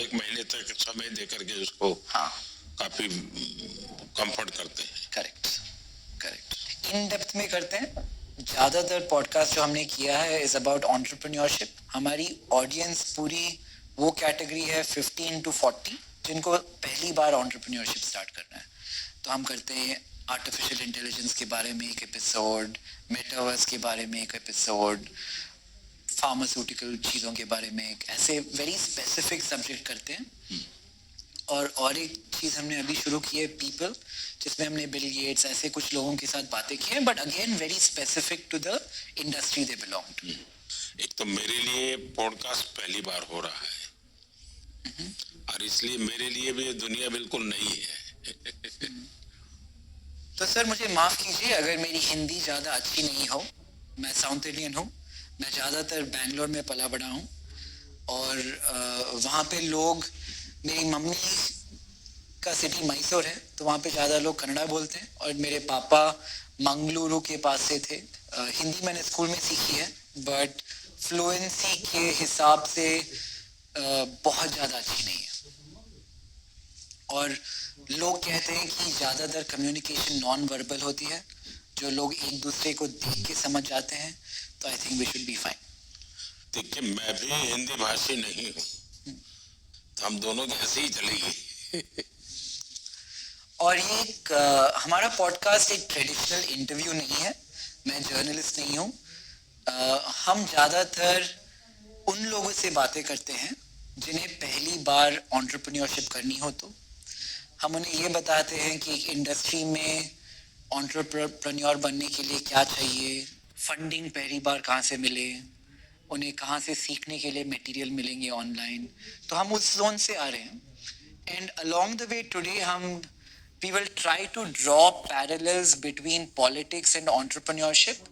एक महीने तक समय दे करके उसको हाँ काफी कंफर्ट करते हैं। करेक्ट करेक्ट, इन डेप्थ में करते हैं। ज़्यादातर पॉडकास्ट जो हमने किया है इज़ अबाउट एंटरप्रेन्योरशिप। हमारी ऑडियंस पूरी वो कैटेगरी है 15 to 40 जिनको पहली बार एंटरप्रेन्योरशिप स्टार्ट करना है। तो हम करते हैं आर्टिफिशियल इंटेलिजेंस के बारे में एक एपिसोड, मेटावर्स के बारे में एक एपिसोड, फार्मास्यूटिकल चीज़ों के बारे में एक, ऐसे वेरी स्पेसिफिक सब्जेक्ट करते हैं। और एक चीज़ हमने अभी शुरू की है पीपल, जिसमें हमने बिल गेट्स ऐसे कुछ लोगों के साथ बातें की हैं, but again very specific to the industry they belong to. एक तो मेरे लिए पॉडकास्ट पहली बार हो रहा है और इसलिए मेरे लिए भी ये दुनिया बिल्कुल नई है। तो सर मुझे माफ़ कीजिए अगर मेरी हिंदी ज़्यादा अच्छी नहीं हो, मैं साउथ इंडियन हूँ, मैं ज़्यादातर बैंगलोर में पला बड़ा हूँ और वहाँ पे लोग, मेरी मम्मी का सिटी मैसूर है तो वहाँ पे ज़्यादा लोग कन्नड़ा बोलते हैं और मेरे पापा मंगलुरु के पास से थे। हिंदी मैंने स्कूल में सीखी है बट फ्लुएंसी के हिसाब से बहुत ज़्यादा अच्छी नहीं है। और लोग कहते हैं कि ज़्यादातर कम्युनिकेशन नॉन वर्बल होती है, जो लोग एक दूसरे को देख के समझ जाते हैं। तो I think we should be fine. देखिए मैं भी हिंदी भाषी नहीं हूँ, तो हम दोनों की ऐसे ही चलेगी। और ये एक हमारा पॉडकास्ट एक ट्रेडिशनल इंटरव्यू नहीं है, मैं जर्नलिस्ट नहीं हूँ। हम ज़्यादातर उन लोगों से बातें करते हैं जिन्हें पहली बार एंटरप्रेन्योरशिप करनी हो। तो हम उन्हें ये बताते हैं कि एक इंडस्ट्री में एंटरप्रेन्योर बनने के लिए क्या चाहिए, फंडिंग पहली बार कहाँ से मिले, उन्हें कहाँ से सीखने के लिए मटेरियल मिलेंगे ऑनलाइन। तो हम उस जोन से आ रहे हैं and along the way today we will try to draw parallels between politics and entrepreneurship,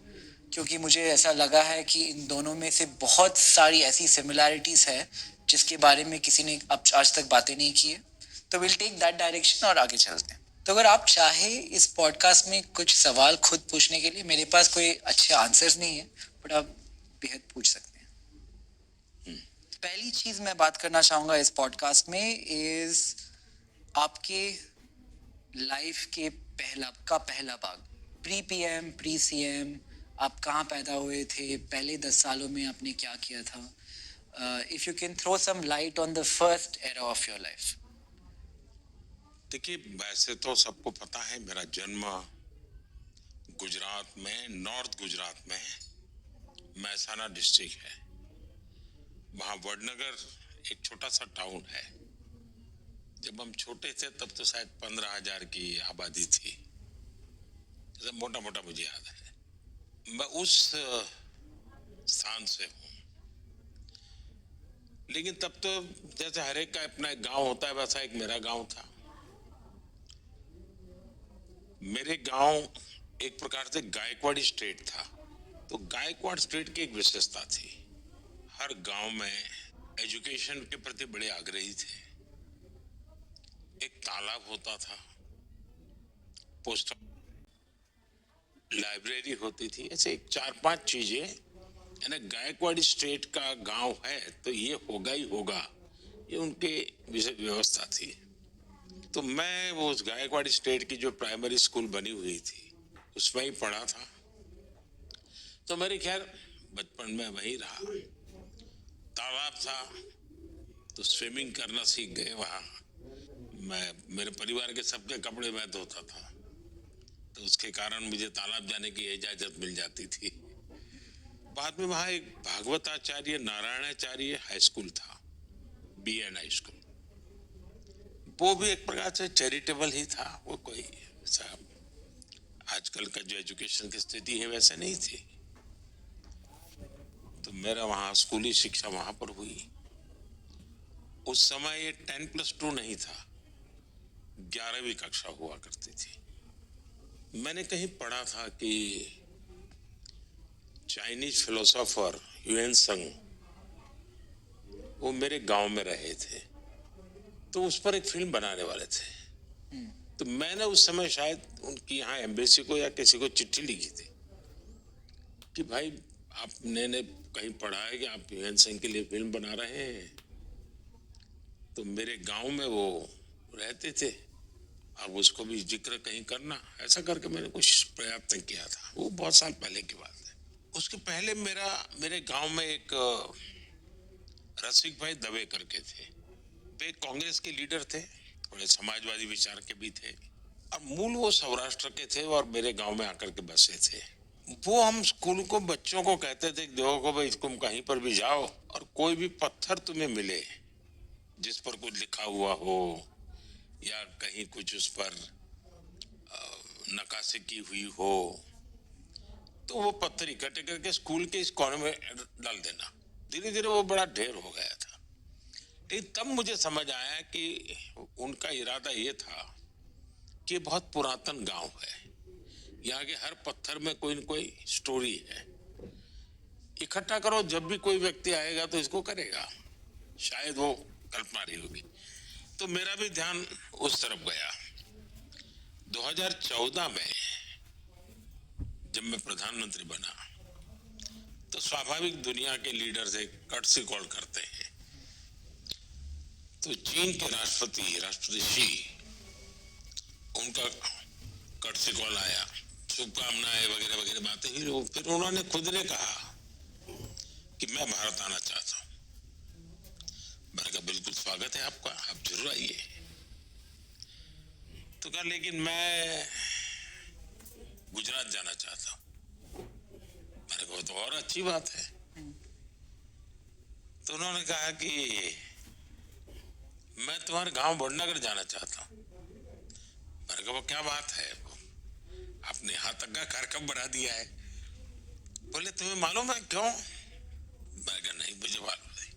क्योंकि मुझे ऐसा लगा है कि इन दोनों में से बहुत सारी ऐसी सिमिलैरिटीज है जिसके बारे में किसी ने अब आज तक बातें नहीं की है। तो विल टेक दैट डायरेक्शन और आगे चलते हैं। तो अगर आप चाहे इस पॉडकास्ट में कुछ सवाल खुद पूछने के लिए, मेरे पास कोई अच्छे आंसर्स नहीं है बट आप बेहद पूछ सकते हैं। पहली चीज मैं बात करना चाहूंगा इस पॉडकास्ट में इज आपके लाइफ के पहला भाग, प्री पीएम प्री सीएम, आप कहाँ पैदा हुए थे, पहले 10 सालों में आपने क्या किया था। If you can throw some light on the first era of your life. देखिए वैसे तो सबको पता है मेरा जन्म गुजरात में, नॉर्थ गुजरात में महसाना डिस्ट्रिक्ट है। वहाँ वडनगर एक छोटा सा टाउन है। जब हम छोटे थे तब तो शायद 15,000 की आबादी थी, मोटा मोटा मुझे याद है। मैं उस स्थान से हूँ, लेकिन तब तो जैसे हर एक का अपना एक गांव होता है वैसा एक मेरा गांव था। मेरे गांव एक प्रकार से गायकवाड़ी स्टेट था। तो गायकवाड़ स्टेट की एक विशेषता थी, हर गांव में एजुकेशन के प्रति बड़े आग्रही थे। एक तालाब होता था, पोस्ट लाइब्रेरी होती थी, ऐसे एक 4-5 चीजें। यानी गायकवाड़ी स्टेट का गांव है तो ये होगा ही होगा, ये उनके व्यवस्था थी। तो मैं वो उस गायकवाड़ी स्टेट की जो प्राइमरी स्कूल बनी हुई थी उसमें ही पढ़ा था। तो मेरे खैर बचपन में वही रहा। तालाब था तो स्विमिंग करना सीख गए वहाँ। मैं मेरे परिवार के सबके कपड़े मैं धोता था, तो उसके कारण मुझे तालाब जाने की इजाजत मिल जाती थी। बाद में वहाँ एक भागवताचार्य नारायणाचार्य हाई स्कूल था, BN हाई स्कूल। वो भी एक प्रकार से चैरिटेबल ही था, वो कोई ऐसा आजकल का जो एजुकेशन की स्थिति है वैसे नहीं थी। तो मेरा वहाँ स्कूली शिक्षा वहाँ पर हुई। उस समय ये 10+2 नहीं था, 11वीं कक्षा हुआ करती थी। मैंने कहीं पढ़ा था कि चाइनीज फिलोसोफर ह्यूएन त्संग वो मेरे गांव में रहे थे, तो उस पर एक फिल्म बनाने वाले थे। तो मैंने उस समय शायद उनकी यहाँ एम्बेसी को या किसी को चिट्ठी लिखी थी कि भाई आपने कहीं पढ़ा है कि आप ह्यूएन त्संग के लिए फिल्म बना रहे हैं। तो मेरे गांव में वो रहते थे, अब उसको भी जिक्र कहीं करना, ऐसा करके मैंने कुछ प्रयत्न किया था। वो बहुत साल पहले की बात है। उसके पहले मेरे गांव में एक रसिक भाई दवे करके थे। वे कांग्रेस के लीडर थे, थोड़े समाजवादी विचार के भी थे, और मूल वो सौराष्ट्र के थे और मेरे गांव में आकर के बसे थे। वो हम स्कूल को बच्चों को कहते थे, देखो भाई तुम कहीं पर भी जाओ और कोई भी पत्थर तुम्हें मिले जिस पर कुछ लिखा हुआ हो या कहीं कुछ उस पर नक्काशी की हुई हो, तो वो पत्थर इकट्ठे करके स्कूल के इस कोने में डाल देना। धीरे धीरे वो बड़ा ढेर हो गया था। लेकिन तब मुझे समझ आया कि उनका इरादा ये था कि बहुत पुरातन गांव है, यहाँ के हर पत्थर में कोई न कोई स्टोरी है, इकट्ठा करो, जब भी कोई व्यक्ति आएगा तो इसको करेगा, शायद वो कल्पना रही होगी। तो मेरा भी ध्यान उस तरफ गया। 2014 में जब मैं प्रधानमंत्री बना तो स्वाभाविक दुनिया के लीडर से कर्टसी कॉल करते हैं। तो चीन के राष्ट्रपति शी, उनका कर्टसी कॉल आया, शुभकामनाएं वगैरह वगैरह बातें हुई। फिर उन्होंने खुद ने कहा कि मैं भारत आना चाहता हूं। मैंने कहा बिल्कुल स्वागत है आपका, आप जरूर आइए। तो कहा लेकिन मैं गुजरात जाना चाहता हूं। मैंने कहा तो और अच्छी बात है। तो उन्होंने कहा कि मैं तुम्हारे गांव वडनगर जाना चाहता हूं। मैंने कहा वो क्या बात है, आपने यहाँ तक का कार्यक्रम बढ़ा दिया है। बोले तुम्हें मालूम है क्यों? मैंने कहा नहीं मुझे मालूम नहीं।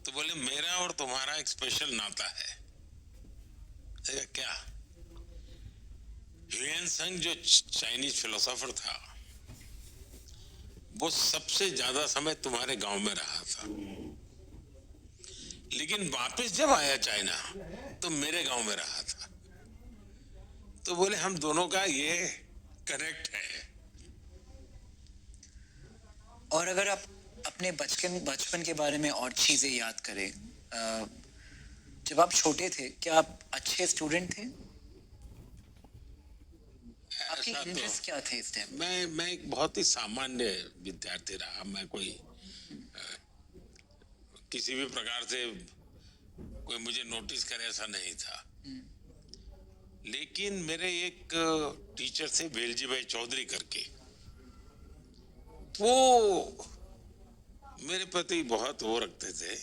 तो बोले मेरा और तुम्हारा एक स्पेशल नाता है। क्या? ह्यूएन सांग जो चाइनीज फिलोसोफर था, वो सबसे ज्यादा समय तुम्हारे गांव में रहा था, लेकिन वापस जब आया चाइना तो मेरे गांव में रहा था। तो बोले हम दोनों का ये कनेक्ट है। और अगर आप अपने बचपन के बारे में और चीजें याद करें, जब आप छोटे थे क्या आप अच्छे स्टूडेंट थे? आपके इंटरेस्ट क्या थे इस टाइम? मैं एक बहुत ही सामान्य विद्यार्थी रहा। मैं कोई किसी भी प्रकार से कोई मुझे नोटिस करे ऐसा नहीं था। लेकिन मेरे एक टीचर थे वेलजी भाई चौधरी करके, वो मेरे प्रति बहुत वो रखते थे।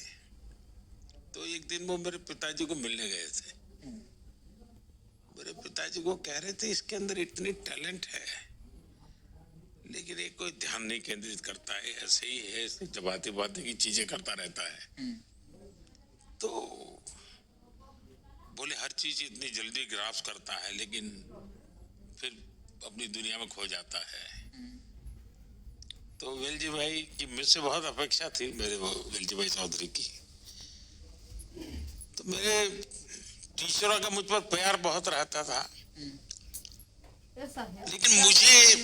तो एक दिन वो मेरे पिताजी को मिलने गए थे। मेरे पिताजी को कह रहे थे इसके अंदर इतनी टैलेंट है, लेकिन ये कोई ध्यान नहीं केंद्रित करता है, ऐसे ही है, ऐसे जबाते बातें की चीजें करता रहता है। तो बोले हर चीज इतनी जल्दी ग्रास्प करता है लेकिन फिर अपनी दुनिया में खो जाता है। तो वेलजी भाई की मुझसे बहुत अपेक्षा थी, मेरे वो वेलजी भाई चौधरी की। तो मेरे टीचरों का मुझ पर प्यार बहुत रहता था, लेकिन मुझे